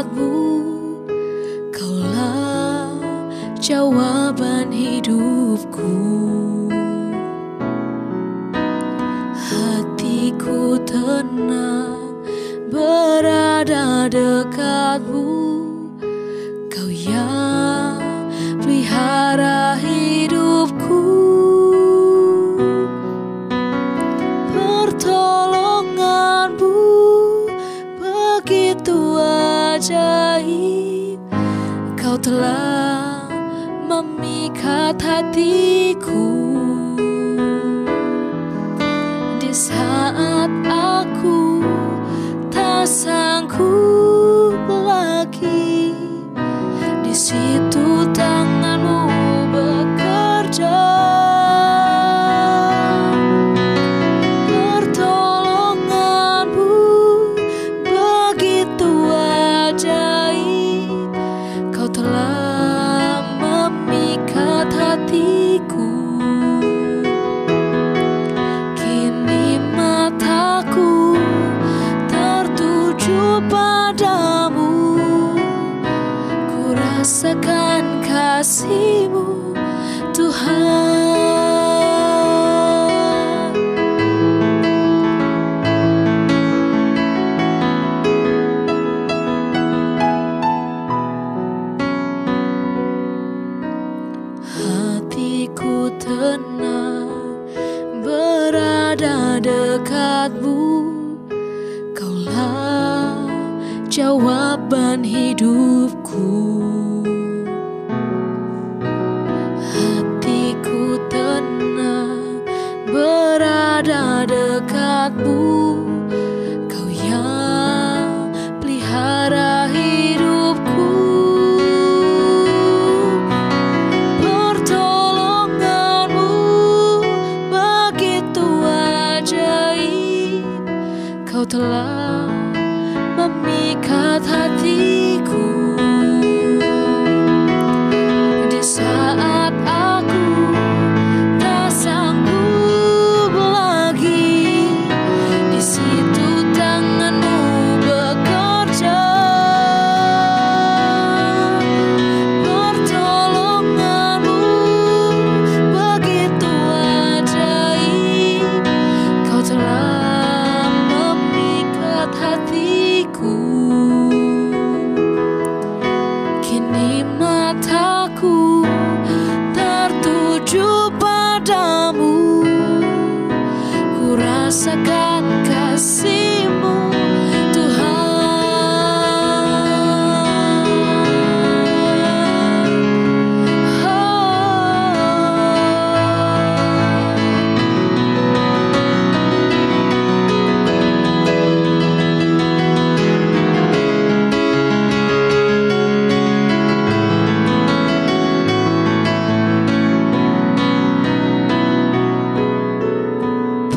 dekat-dekatmu, Kaulah jawaban hidupku. Hatiku tenang berada dekatmu, Kau yang pelihara hidupku. Pertolonganmu begitu ajaib, Kau telah memikat hatiku. Di saat aku tak sanggup lagi, di situ tanganmu bekerja. Pertolonganmu begitu ajaib, Kau telah memikat hatiku. Kini mataku tertuju padamu, ku rasakan kasih-Mu, Tuhan. Hatiku tenang berada dekat-Mu, Kaulah jawaban hidupku. Hatiku tenang berada dekat-Mu, Kau yang pelihara hidupku. Pertolonganmu begitu ajaib, Kau telah memikat hatiku. Di saat aku tak sanggup lagi, di situ tangan-Mu bekerja. Pertolonganmu begitu ajaib, Kau telah memikat hatiku. Kini mataku tertuju padamu, ku rasakan kasih-Mu, Tuhan.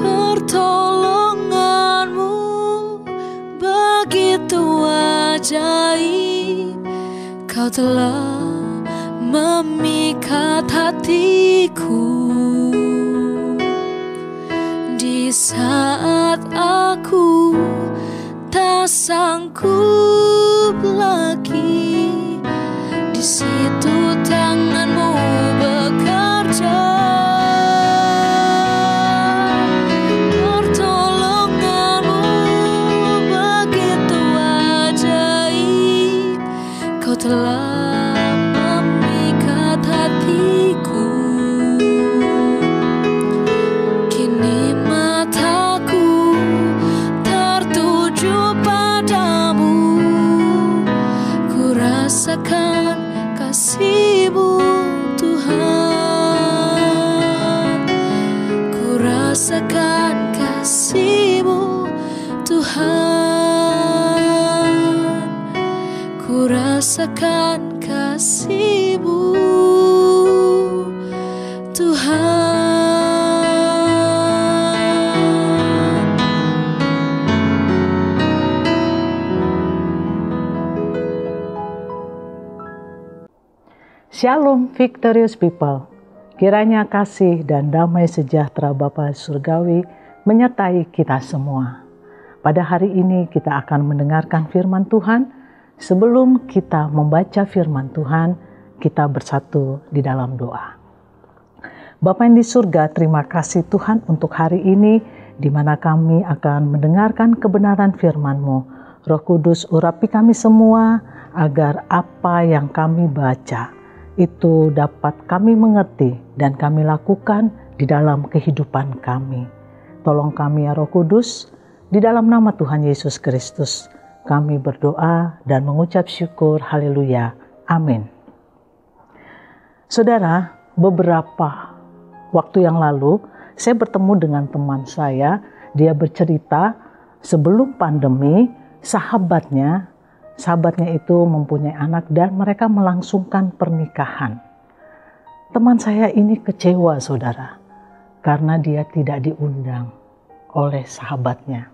Pertolonganmu begitu ajaib, Kau telah memikat hatiku. Di saat aku tak sanggup lagi, di situ tangan-Mu bekerja. Pertolonganmu begitu ajaib, Kau telah memikat hatiku. Kini mataku tertuju padamu, ku rasakan kasih-Mu, Tuhan. Ku rasakan kasih-Mu, Tuhan. Ku rasakan kasih-Mu, Tuhan. Shalom Victorious People. Kiranya kasih dan damai sejahtera Bapa Surgawi menyertai kita semua. Pada hari ini kita akan mendengarkan firman Tuhan Sebelum kita membaca firman Tuhan, kita bersatu di dalam doa. Bapa yang di surga, terima kasih Tuhan untuk hari ini, di mana kami akan mendengarkan kebenaran firman-Mu. Roh Kudus, urapi kami semua, agar apa yang kami baca, itu dapat kami mengerti dan kami lakukan di dalam kehidupan kami. Tolong kami ya Roh Kudus, di dalam nama Tuhan Yesus Kristus, kami berdoa dan mengucap syukur, haleluya, amin. Saudara, beberapa waktu yang lalu, saya bertemu dengan teman saya. Dia bercerita sebelum pandemi, sahabatnya itu mempunyai anak dan mereka melangsungkan pernikahan. Teman saya ini kecewa, saudara, karena dia tidak diundang oleh sahabatnya.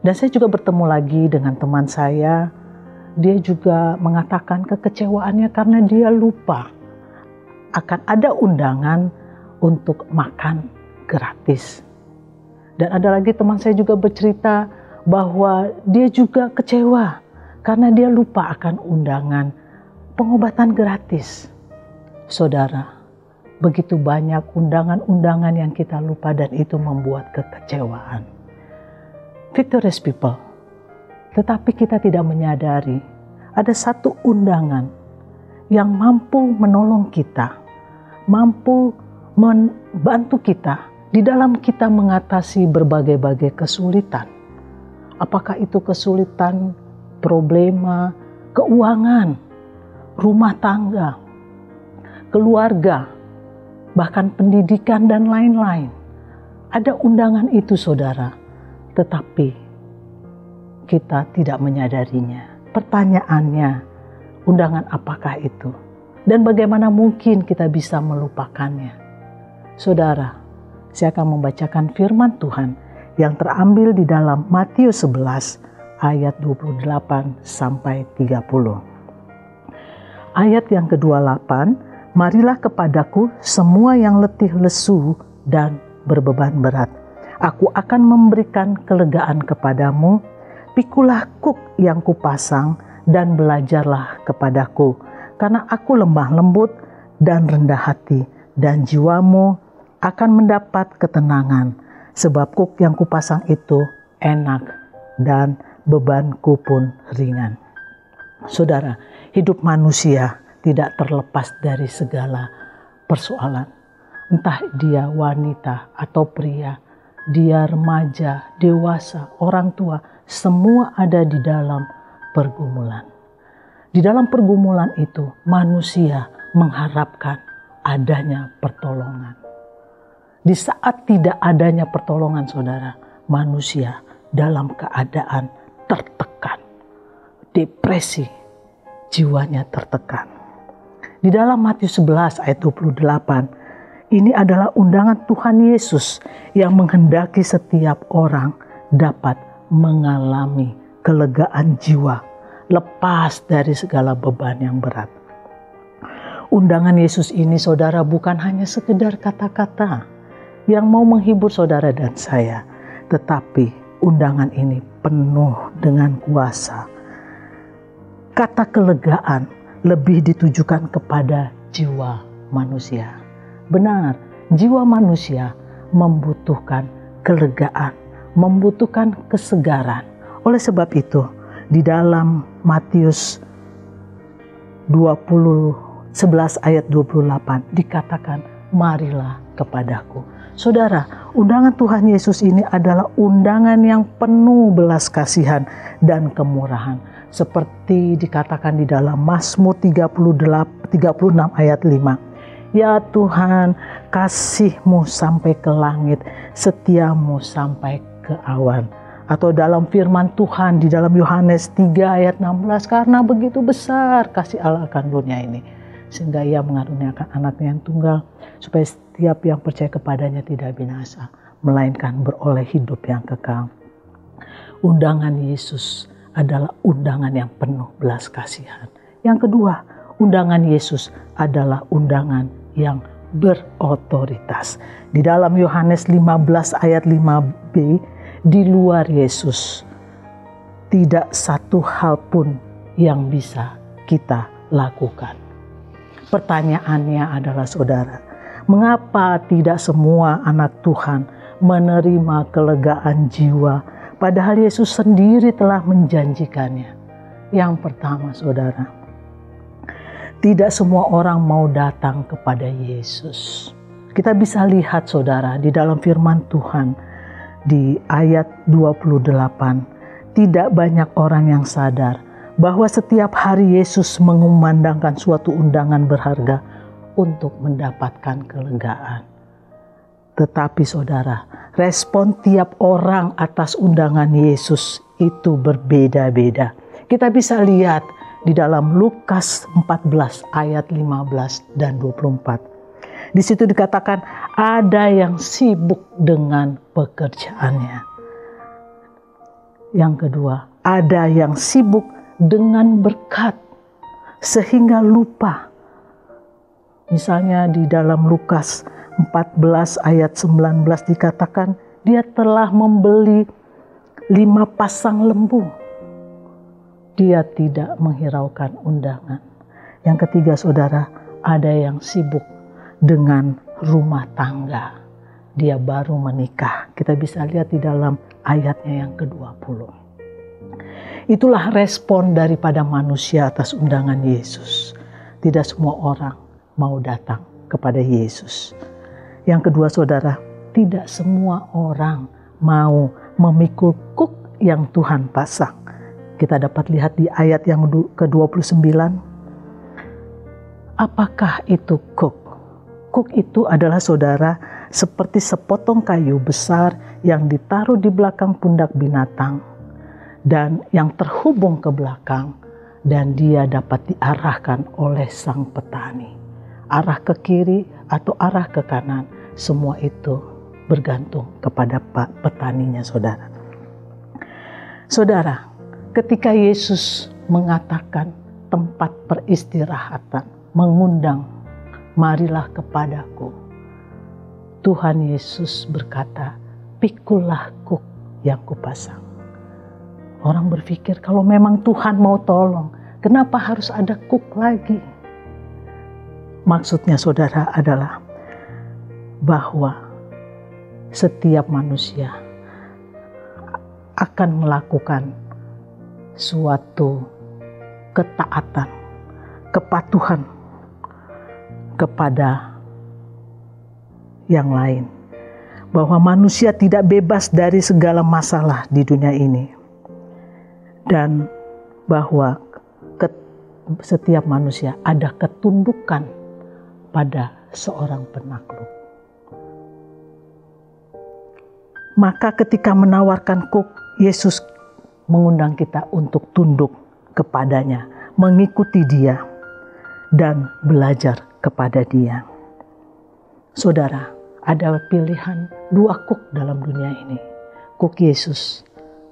Dan saya juga bertemu lagi dengan teman saya. Dia juga mengatakan kekecewaannya karena dia lupa akan ada undangan untuk makan gratis. Dan ada lagi teman saya juga bercerita bahwa dia juga kecewa karena dia lupa akan undangan pengobatan gratis. Saudara, begitu banyak undangan-undangan yang kita lupa dan itu membuat kekecewaan. Victorious people, tetapi kita tidak menyadari ada satu undangan yang mampu menolong kita, mampu membantu kita di dalam kita mengatasi berbagai-bagai kesulitan. Apakah itu kesulitan, problema, keuangan, rumah tangga, keluarga, bahkan pendidikan dan lain-lain. Ada undangan itu, saudara, tetapi kita tidak menyadarinya. Pertanyaannya, undangan apakah itu? Dan bagaimana mungkin kita bisa melupakannya? Saudara, saya akan membacakan firman Tuhan yang terambil di dalam Matius 11 ayat 28 sampai 30. Ayat yang ke-28, marilah kepadaku semua yang letih lesu dan berbeban berat. Aku akan memberikan kelegaan kepadamu. Pikulah kuk yang kupasang dan belajarlah kepadaku, karena aku lemah lembut dan rendah hati, dan jiwamu akan mendapat ketenangan, sebab kuk yang kupasang itu enak dan bebanku pun ringan. Saudara, hidup manusia tidak terlepas dari segala persoalan. Entah dia wanita atau pria, dia remaja, dewasa, orang tua, semua ada di dalam pergumulan. Di dalam pergumulan itu, manusia mengharapkan adanya pertolongan. Di saat tidak adanya pertolongan, saudara, manusia dalam keadaan tertekan, depresi, jiwanya tertekan. Di dalam Matius 11 ayat 28, ini adalah undangan Tuhan Yesus yang menghendaki setiap orang dapat mengalami kelegaan jiwa, lepas dari segala beban yang berat. Undangan Yesus ini, saudara, bukan hanya sekedar kata-kata yang mau menghibur saudara dan saya, tetapi undangan ini penuh dengan kuasa. Kata kelegaan lebih ditujukan kepada jiwa manusia. Benar, jiwa manusia membutuhkan kelegaan, membutuhkan kesegaran. Oleh sebab itu, di dalam Matius 11 ayat 28 dikatakan, marilah kepadaku. Saudara, undangan Tuhan Yesus ini adalah undangan yang penuh belas kasihan dan kemurahan. Seperti dikatakan di dalam Mazmur 36 ayat 5. Ya Tuhan, kasih-Mu sampai ke langit, setia-Mu sampai ke awan. Atau dalam firman Tuhan di dalam Yohanes 3 ayat 16, karena begitu besar kasih Allah akan dunia ini, sehingga Ia mengaruniakan anaknya yang tunggal, supaya setiap yang percaya kepadanya tidak binasa, melainkan beroleh hidup yang kekal. Undangan Yesus adalah undangan yang penuh belas kasihan. Yang kedua, undangan Yesus adalah undangan yang berotoritas. Di dalam Yohanes 15 ayat 5b, di luar Yesus tidak satu hal pun yang bisa kita lakukan. Pertanyaannya adalah saudara, mengapa tidak semua anak Tuhan menerima kelegaan jiwa padahal Yesus sendiri telah menjanjikannya? Yang pertama saudara, tidak semua orang mau datang kepada Yesus. Kita bisa lihat saudara di dalam firman Tuhan di ayat 28, tidak banyak orang yang sadar bahwa setiap hari Yesus mengumandangkan suatu undangan berharga untuk mendapatkan kelegaan. Tetapi saudara, respon tiap orang atas undangan Yesus itu berbeda-beda. Kita bisa lihat di dalam Lukas 14 ayat 15 dan 24. Di situ dikatakan ada yang sibuk dengan pekerjaannya. Yang kedua, ada yang sibuk dengan berkat sehingga lupa. Misalnya di dalam Lukas 14 ayat 19 dikatakan dia telah membeli 5 pasang lembu. Dia tidak menghiraukan undangan. Yang ketiga saudara, ada yang sibuk dengan rumah tangga. Dia baru menikah. Kita bisa lihat di dalam ayatnya yang ke-20. Itulah respon daripada manusia atas undangan Yesus. Tidak semua orang mau datang kepada Yesus. Yang kedua saudara, tidak semua orang mau memikul kuk yang Tuhan pasang. Kita dapat lihat di ayat yang ke-29. Apakah itu kuk? Kuk itu adalah saudara seperti sepotong kayu besar yang ditaruh di belakang pundak binatang dan yang terhubung ke belakang, dan dia dapat diarahkan oleh sang petani. Arah ke kiri atau arah ke kanan, semua itu bergantung kepada petaninya saudara. Saudara, ketika Yesus mengatakan tempat peristirahatan, mengundang, marilah kepadaku, Tuhan Yesus berkata, pikullah kuk yang kupasang. Orang berpikir kalau memang Tuhan mau tolong, kenapa harus ada kuk lagi? Maksudnya saudara adalah bahwa setiap manusia akan melakukan suatu ketaatan, kepatuhan kepada yang lain. Bahwa manusia tidak bebas dari segala masalah di dunia ini. Dan bahwa setiap manusia ada ketundukan pada seorang penakluk. Maka ketika menawarkan kuk, Yesus mengundang kita untuk tunduk kepadanya, mengikuti dia, dan belajar kepada dia. Saudara, ada pilihan 2 kuk dalam dunia ini. Kuk Yesus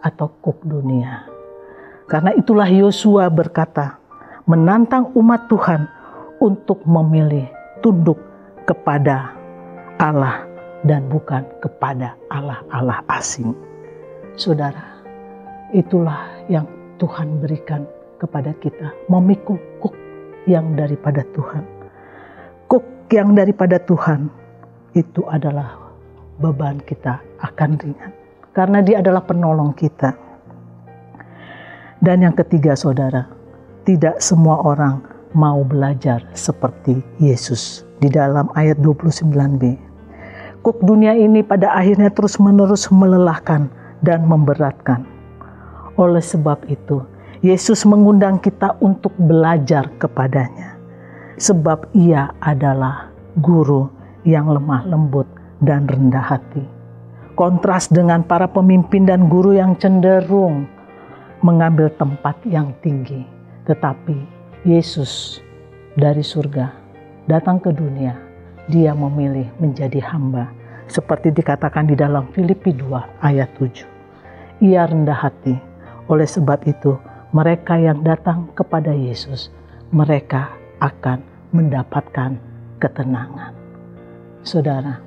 atau kuk dunia. Karena itulah Yosua berkata, menantang umat Tuhan untuk memilih tunduk kepada Allah dan bukan kepada Allah-Allah asing. Saudara, itulah yang Tuhan berikan kepada kita, memikul kuk yang daripada Tuhan. Kuk yang daripada Tuhan itu adalah beban kita akan ringan, karena Dia adalah penolong kita. Dan yang ketiga saudara, tidak semua orang mau belajar seperti Yesus. Di dalam ayat 29b, kuk dunia ini pada akhirnya terus-menerus melelahkan dan memberatkan. Oleh sebab itu, Yesus mengundang kita untuk belajar kepadanya. Sebab Ia adalah guru yang lemah lembut dan rendah hati. Kontras dengan para pemimpin dan guru yang cenderung mengambil tempat yang tinggi. Tetapi Yesus dari surga datang ke dunia, Dia memilih menjadi hamba. Seperti dikatakan di dalam Filipi 2 ayat 7. Ia rendah hati. Oleh sebab itu, mereka yang datang kepada Yesus, mereka akan mendapatkan ketenangan. Saudara,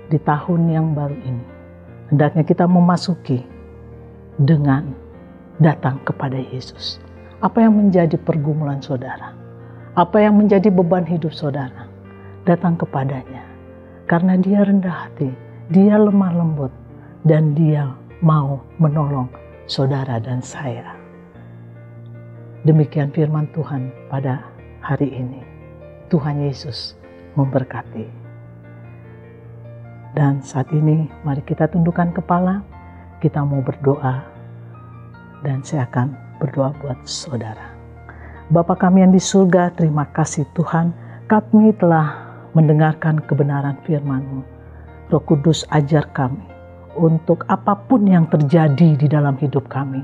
di tahun yang baru ini, hendaknya kita memasuki dengan datang kepada Yesus. Apa yang menjadi pergumulan saudara? Apa yang menjadi beban hidup saudara? Datang kepadanya. Karena dia rendah hati, dia lemah lembut, dan dia mau menolong saudara dan saya. Demikian firman Tuhan pada hari ini. Tuhan Yesus memberkati. Dan saat ini mari kita tundukkan kepala, kita mau berdoa, dan saya akan berdoa buat saudara. Bapa kami yang di surga, terima kasih Tuhan, kami telah mendengarkan kebenaran firman-Mu. Roh Kudus ajar kami untuk apapun yang terjadi di dalam hidup kami.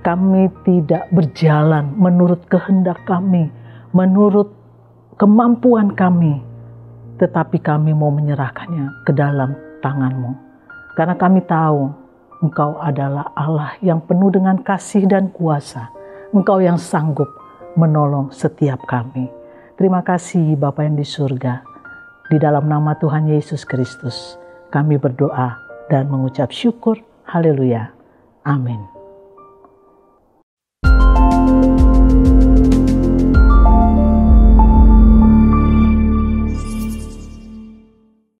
Kami tidak berjalan menurut kehendak kami, menurut kemampuan kami, tetapi kami mau menyerahkannya ke dalam tangan-Mu. Karena kami tahu Engkau adalah Allah yang penuh dengan kasih dan kuasa. Engkau yang sanggup menolong setiap kami. Terima kasih Bapa yang di surga. Di dalam nama Tuhan Yesus Kristus, kami berdoa dan mengucap syukur. Haleluya. Amin.